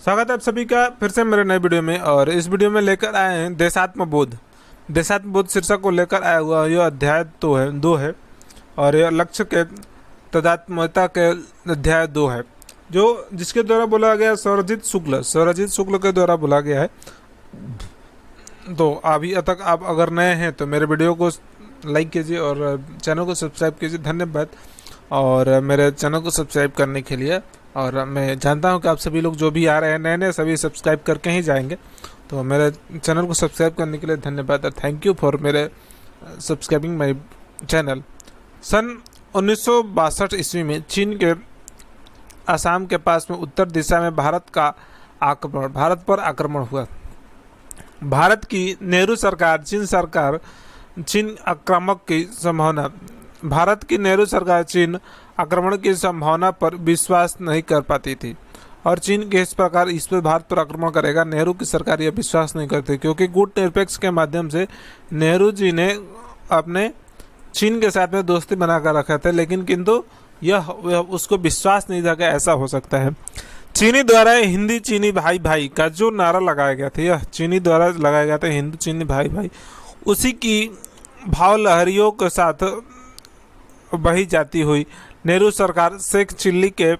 स्वागत है आप सभी का फिर से मेरे नए वीडियो में। और इस वीडियो में लेकर आए हैं देशात्मबोध शीर्षक को लेकर आया हुआ यह अध्याय दो है और यह लक्ष्य के तदात्म्यता के अध्याय 2 है, जो जिसके द्वारा बोला गया स्वरजित शुक्ल के द्वारा बोला गया है। तो अभी तक आप अगर नए हैं तो मेरे वीडियो को लाइक कीजिए और चैनल को सब्सक्राइब कीजिए। धन्यवाद और मेरे चैनल को सब्सक्राइब करने के लिए। और मैं जानता हूं कि आप सभी लोग जो भी आ रहे हैं नए सभी सब्सक्राइब करके ही जाएंगे, तो मेरे चैनल को सब्सक्राइब करने के लिए धन्यवाद और थैंक यू फॉर मेरे सब्सक्राइबिंग माय चैनल। सन 1962 ईस्वी में चीन के असम के पास में उत्तर दिशा में भारत पर आक्रमण हुआ। भारत की नेहरू सरकार चीन आक्रमण की संभावना पर विश्वास नहीं कर पाती थी और चीन के इस प्रकार इस पर भारत पर आक्रमण करेगा नेहरू की सरकार यह विश्वास नहीं करती, क्योंकि गुट निरपेक्ष के माध्यम से नेहरू जी ने अपने चीन के साथ में दोस्ती बनाकर रखा था, लेकिन किंतु यह उसको विश्वास नहीं था कि ऐसा हो सकता है। चीनी द्वारा हिंदी चीनी भाई भाई का जो नारा लगाया गया था, यह चीनी द्वारा लगाया गया था हिंदू चीनी भाई भाई, उसी की भाव लहरियों के साथ बही जाती हुई नेहरू सरकार शेख चिल्ली के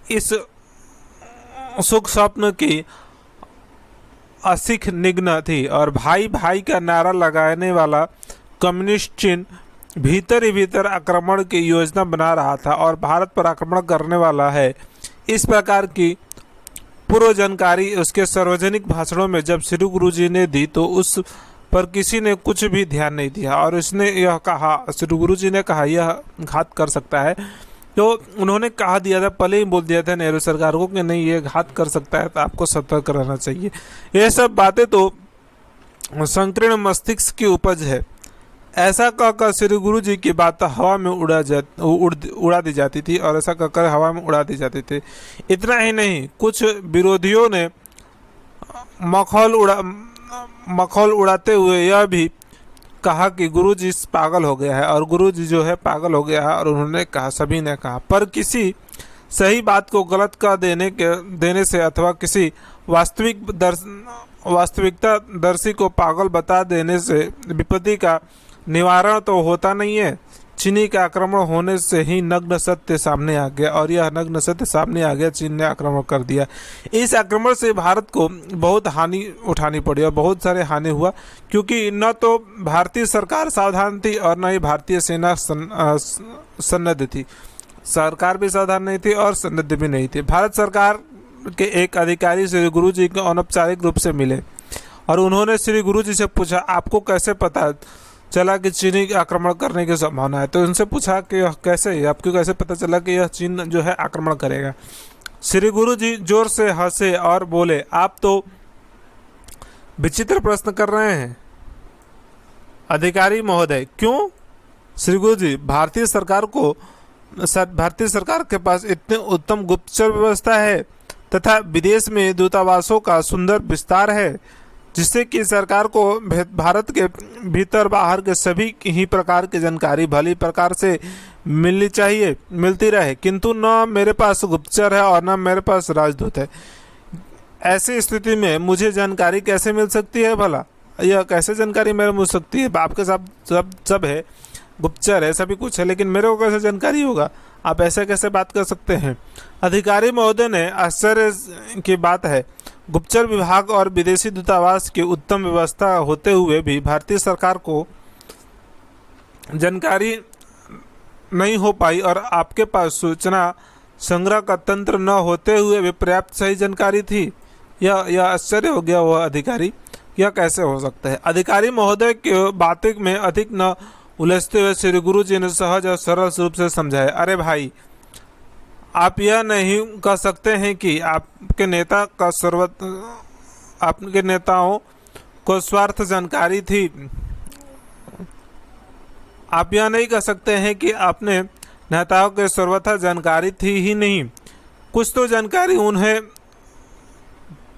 इस सुख स्वप्न की असिख निग्न थी और भाई भाई का नारा लगाने वाला कम्युनिस्ट चीन भीतर ही भीतर आक्रमण की योजना बना रहा था और भारत पर आक्रमण करने वाला है। इस प्रकार की पूर्व जानकारी उसके सार्वजनिक भाषणों में जब श्री गुरु जी ने दी तो उस पर किसी ने कुछ भी ध्यान नहीं दिया और उसने यह कहा, श्री गुरु जी ने कहा यह घात कर सकता है, तो उन्होंने कहा दिया था, पहले ही बोल दिया था नेहरू सरकार को कि नहीं ये घात कर सकता है, तो आपको सतर्क रहना चाहिए। ये सब बातें तो संकीर्ण मस्तिष्क की उपज है। ऐसा कहकर श्री गुरु जी की बात हवा में उड़ा दी जाती थी और ऐसा कहकर हवा में उड़ा दी जाती थी। इतना ही नहीं, कुछ विरोधियों ने मखौल उड़ाते हुए यह भी कहा कि गुरुजी पागल हो गया है और गुरुजी जो है पागल हो गया है, और उन्होंने कहा, सभी ने कहा, पर किसी सही बात को गलत कह देने से अथवा किसी वास्तविकता दर्शी को पागल बता देने से विपत्ति का निवारण तो होता नहीं है। चीनी का आक्रमण होने से ही नग्न सत्य सामने आ गया और यह नग्न सत्य सामने आ गया, चीन ने आक्रमण कर दिया। इस आक्रमण से भारत को बहुत हानि उठानी पड़ी और बहुत सारे हानि हुआ, क्योंकि न तो भारतीय सरकार सावधान थी और न ही भारतीय सेना सन्नद्ध थी। सरकार भी सावधान नहीं थी और सन्नद्ध भी नहीं थी। भारत सरकार के एक अधिकारी श्री गुरु जी को अनौपचारिक रूप से मिले और उन्होंने श्री गुरु जी से पूछा, आपको कैसे पता चला कि चीनी आक्रमण करने की संभावना है? तो उनसे पूछा कि आपको कैसे पता चला कि यह चीन जो है आक्रमण करेगा? श्री गुरु जी जोर से हंसे और बोले, आप तो विचित्र प्रश्न कर रहे हैं अधिकारी महोदय। क्यों? श्री गुरु जी, भारतीय सरकार के पास इतने उत्तम गुप्तचर व्यवस्था है तथा विदेश में दूतावासों का सुंदर विस्तार है, जिससे कि सरकार को भारत के भीतर बाहर के सभी ही प्रकार की जानकारी भली प्रकार से मिलती रहे, किंतु न मेरे पास गुप्तचर है और न मेरे पास राजदूत है। ऐसी स्थिति में मुझे जानकारी कैसे मिल सकती है? भला यह कैसे जानकारी मेरे मिल सकती है? आपके साथ सब है, गुप्तचर है, सभी कुछ है, लेकिन मेरे को कैसे जानकारी होगा? आप ऐसे कैसे बात कर सकते हैं? अधिकारी महोदय ने, आश्चर्य की बात है, गुप्तचर विभाग और विदेशी दूतावास की उत्तम व्यवस्था होते हुए भी भारतीय सरकार को जानकारी नहीं हो पाई और आपके पास सूचना संग्रह का तंत्र न होते हुए भी पर्याप्त सही जानकारी थी। यह आश्चर्य हो गया वह अधिकारी, यह कैसे हो सकता है? अधिकारी महोदय की बातें में अधिक न उलझते हुए श्री गुरु जी ने सहज और सरल रूप से समझाया, अरे भाई, आप यह नहीं कह सकते हैं कि आपके नेताओं को स्वार्थ जानकारी थी। आप यह नहीं कह सकते हैं कि अपने नेताओं के सर्वथा जानकारी थी ही नहीं, कुछ तो जानकारी उन्हें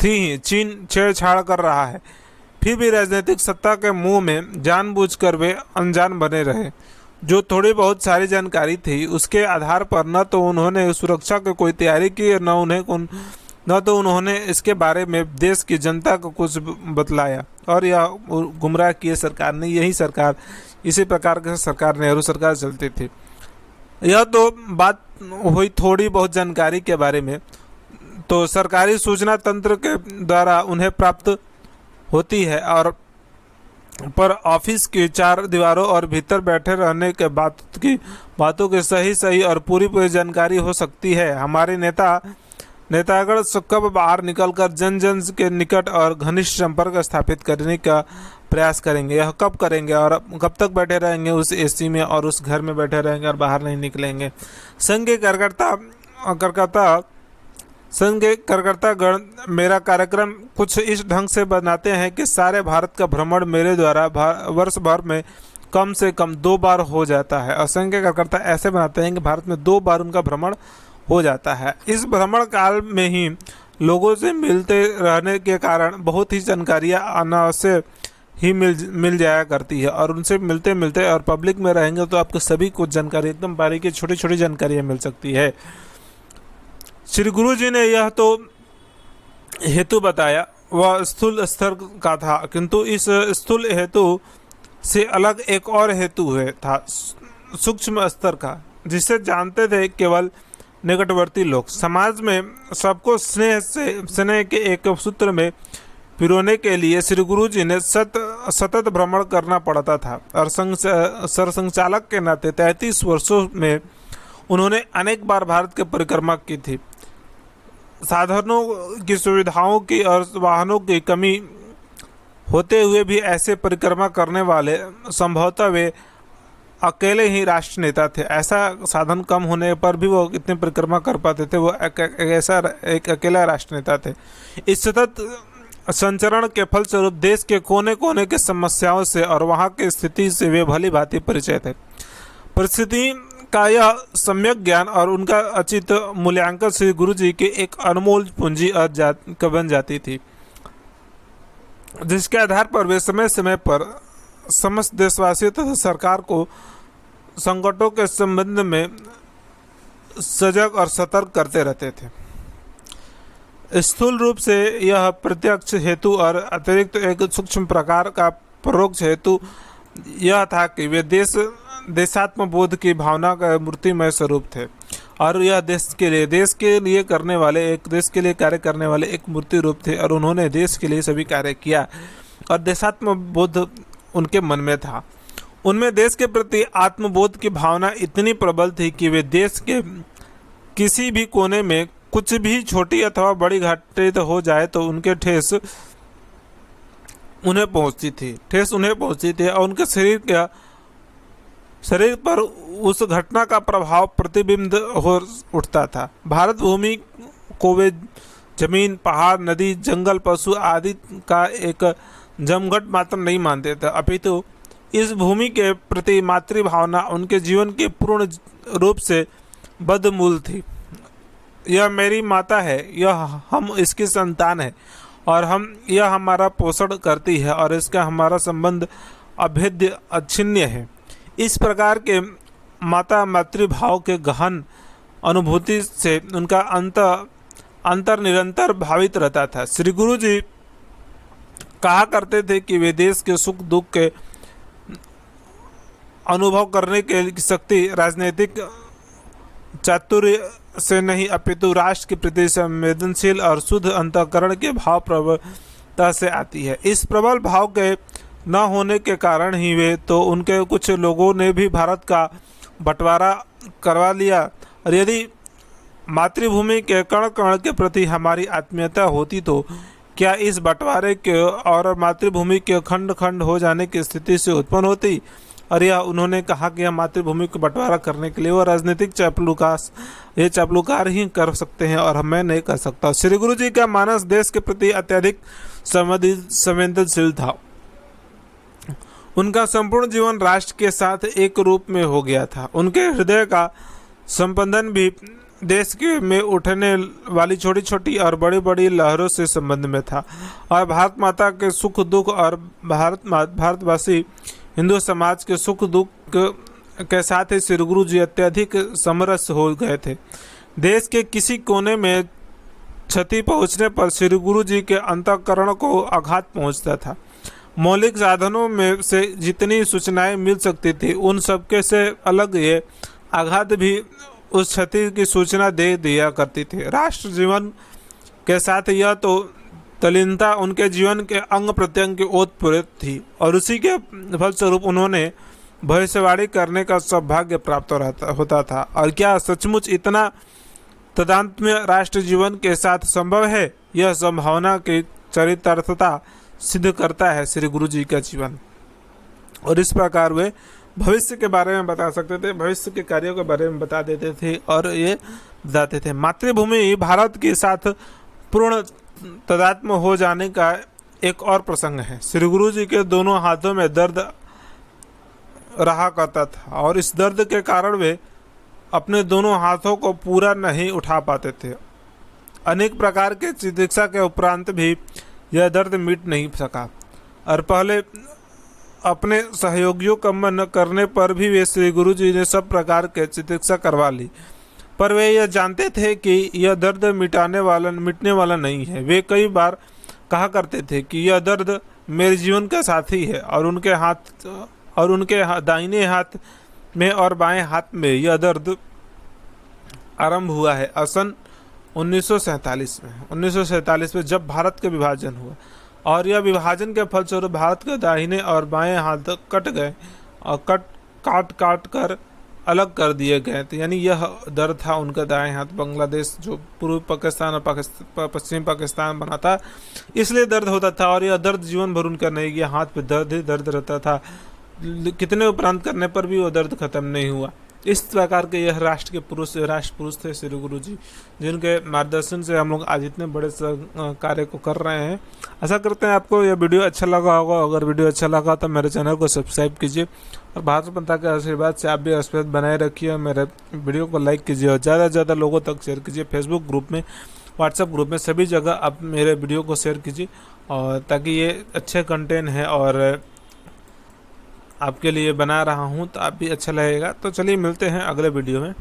थी ही। चीन छेड़छाड़ कर रहा है, फिर भी राजनीतिक सत्ता के मुंह में जानबूझकर वे अनजान बने रहे। जो थोड़ी बहुत सारी जानकारी थी उसके आधार पर न तो उन्होंने सुरक्षा की कोई तैयारी की, न तो उन्होंने इसके बारे में देश की जनता को कुछ बतलाया, और यह गुमराह किए सरकार ने। यही सरकार, इसी प्रकार की सरकार नेहरू सरकार चलती थी। यह तो बात हुई थोड़ी बहुत जानकारी के बारे में, तो सरकारी सूचना तंत्र के द्वारा उन्हें प्राप्त होती है, और पर ऑफिस की चार दीवारों और भीतर बैठे रहने के बातों की सही और पूरी जानकारी हो सकती है। हमारे नेतागण कब बाहर निकलकर जन के निकट और घनिष्ठ संपर्क स्थापित करने का प्रयास करेंगे, यह कब करेंगे, और कब तक बैठे रहेंगे उस एसी में और उस घर में बैठे रहेंगे और बाहर नहीं निकलेंगे। संघ के कार्यकर्ता गण मेरा कार्यक्रम कुछ इस ढंग से बनाते हैं कि सारे भारत का भ्रमण मेरे द्वारा वर्ष भर में कम से कम 2 बार हो जाता है। और संघ के कार्यकर्ता ऐसे बनाते हैं कि भारत में 2 बार उनका भ्रमण हो जाता है। इस भ्रमण काल में ही लोगों से मिलते रहने के कारण बहुत ही जानकारियाँ अनावश्यक ही मिल जाया करती है, और उनसे मिलते और पब्लिक में रहेंगे तो आपको सभी कुछ जानकारी, एकदम बारीकी छोटी जानकारियाँ मिल सकती है। श्री गुरु जी ने यह तो हेतु बताया, वह स्थूल स्तर का था, किंतु इस स्थूल हेतु से अलग एक और हेतु था सूक्ष्म स्तर का, जिसे जानते थे केवल निकटवर्ती लोग। समाज में सबको स्नेह के एक सूत्र में पिरोने के लिए श्री गुरु जी ने सतत भ्रमण करना पड़ता था, और सरसंघचालक के नाते 33 वर्षों में उन्होंने अनेक बार भारत की परिक्रमा की थी। साधनों की, सुविधाओं की और वाहनों की कमी होते हुए भी ऐसे परिक्रमा करने वाले संभवतः वे अकेले ही राष्ट्र नेता थे। ऐसा साधन कम होने पर भी वो इतने परिक्रमा कर पाते थे, वो एक अकेला राष्ट्र नेता थे। इस सतत संचरण के फलस्वरूप देश के कोने कोने के समस्याओं से और वहाँ की स्थिति से वे भली भांति परिचय थे। परिस्थिति का यह सम्यक ज्ञान और उनका अचित मूल्यांकन श्री गुरु जी के एक अनमोल पूंजी बन जाती थी, जिसके आधार पर वे समय समय पर समस्त देशवासियों तथा सरकार को संकटों के संबंध में सजग और सतर्क करते रहते थे। स्थूल रूप से यह प्रत्यक्ष हेतु और अतिरिक्त एक सूक्ष्म प्रकार का परोक्ष हेतु यह था कि वे देशात्म बोध की भावना का मूर्तिमय स्वरूप थे, और यह देश के लिए कार्य करने वाले एक मूर्ति रूप थे, और उन्होंने देश के लिए सभी कार्य किया, और देशात्म बोध उनके मन में था। उनमें देश के प्रति आत्मबोध की भावना इतनी प्रबल थी कि वे देश के किसी भी कोने में कुछ भी छोटी अथवा बड़ी घटना तो हो जाए तो उनके ठेस उन्हें पहुंचती थी, और उनके शरीर पर उस घटना का प्रभाव प्रतिबिंब हो उठता था। भारत भूमि को वे जमीन, पहाड़, नदी, जंगल, पशु आदि का एक जमघट मात्र नहीं मानते थे, अपितु इस भूमि के प्रति मातृभावना उनके जीवन के पूर्ण रूप से बदमूल थी। यह मेरी माता है, यह हम इसकी संतान है, और यह हमारा पोषण करती है, और इसका हमारा संबंध अभेद्य अछिन्न है। इस प्रकार के मातृभाव के गहन अनुभूति से उनका अंतर निरंतर भावित रहता था। श्री गुरु जी कहा करते थे कि वे देश के सुख दुख के अनुभव करने की शक्ति राजनीतिक चातुर्य से नहीं, अपितु राष्ट्र के प्रति संवेदनशील और शुद्ध अंतःकरण के भाव प्रबलता से आती है। इस प्रबल भाव के न होने के कारण ही वे तो उनके कुछ लोगों ने भी भारत का बंटवारा करवा लिया, और यदि मातृभूमि के कण कण के प्रति हमारी आत्मीयता होती तो क्या इस बंटवारे के और मातृभूमि के खंड खंड हो जाने की स्थिति से उत्पन्न होती। और यह उन्होंने कहा कि यह मातृभूमि को बंटवारा करने के लिए वो राजनीतिक चापलूकार ही कर सकते हैं, और मैं नहीं कर सकता। श्री गुरु जी का मानस देश के प्रति अत्यधिक संवेदनशील था। उनका संपूर्ण जीवन राष्ट्र के साथ एक रूप में हो गया था। उनके हृदय का संबंधन भी देश के में उठने वाली छोटी छोटी और बड़ी बड़ी लहरों से संबंध में था, और भारत माता के सुख दुख और भारतवासी हिंदू समाज के सुख दुख के साथ ही श्री गुरु जी अत्यधिक समरस हो गए थे। देश के किसी कोने में क्षति पहुंचने पर श्री गुरु जी के अंतःकरण को आघात पहुंचता था। मौलिक साधनों में से जितनी सूचनाएं मिल सकती थी उन सबके से अलग ये आघात भी उस क्षति की सूचना दे दिया करती थी। राष्ट्र जीवन के साथ यह तो तल्लीनता उनके जीवन के अंग प्रत्यंग की ओतप्रोत थी और उसी के फलस्वरूप उन्होंने भविष्यवाणी करने का सौभाग्य प्राप्त होता था। और क्या सचमुच इतना तादात्म्य राष्ट्र जीवन के साथ संभव है? यह संभावना की चरितार्थता सिद्ध करता है श्री गुरु जी का जीवन। और इस प्रकार वे भविष्य के बारे में बता सकते थे, भविष्य के कार्यों के बारे में बता देते थे और ये बताते थे। मातृभूमि भारत के साथ पूर्ण तादात्म्य हो जाने का एक और प्रसंग है। श्री गुरु जी के दोनों हाथों में दर्द रहा करता था और इस दर्द के कारण वे अपने दोनों हाथों को पूरा नहीं उठा पाते थे। अनेक प्रकार के चिकित्सा के उपरांत भी यह दर्द मिट नहीं सका और पहले अपने सहयोगियों का मन करने पर भी वे श्री गुरु जी ने सब प्रकार के चिकित्सा करवा ली, पर वे यह जानते थे कि यह दर्द मिटने वाला नहीं है। वे कई बार कहा करते थे कि यह दर्द मेरे जीवन का साथी है और उनके दाहिने हाथ में और बाएं हाथ में यह दर्द आरंभ हुआ है। सन 1947 में जब भारत का विभाजन हुआ और यह विभाजन के फलस्वरूप भारत के दाहिने और बाएं हाथ कट गए और काट कर अलग कर दिए गए थे। यानी यह दर्द था उनका दाएं हाथ, बांग्लादेश जो पूर्वी पाकिस्तान और पश्चिमी पाकिस्तान बना था, इसलिए दर्द होता था और यह दर्द जीवन भर उनका नहीं गया। हाथ पे दर्द ही दर्द रहता था, कितने उपरांत करने पर भी वो दर्द खत्म नहीं हुआ। इस प्रकार के यह राष्ट्र पुरुष थे श्री गुरु जी, जिनके मार्गदर्शन से हम लोग आज इतने बड़े कार्य को कर रहे हैं। आशा करते हैं आपको यह वीडियो अच्छा लगा होगा। अगर वीडियो अच्छा लगा तो मेरे चैनल को सब्सक्राइब कीजिए और भारत माता के आशीर्वाद से आप भी आशीर्वाद बनाए रखिए। मेरे वीडियो को लाइक कीजिए और ज़्यादा से ज़्यादा लोगों तक शेयर कीजिए। फेसबुक ग्रुप में, व्हाट्सएप ग्रुप में, सभी जगह आप मेरे वीडियो को शेयर कीजिए और ताकि ये अच्छे कंटेंट है और आपके लिए बना रहा हूँ तो आप भी अच्छा लगेगा। तो चलिए मिलते हैं अगले वीडियो में।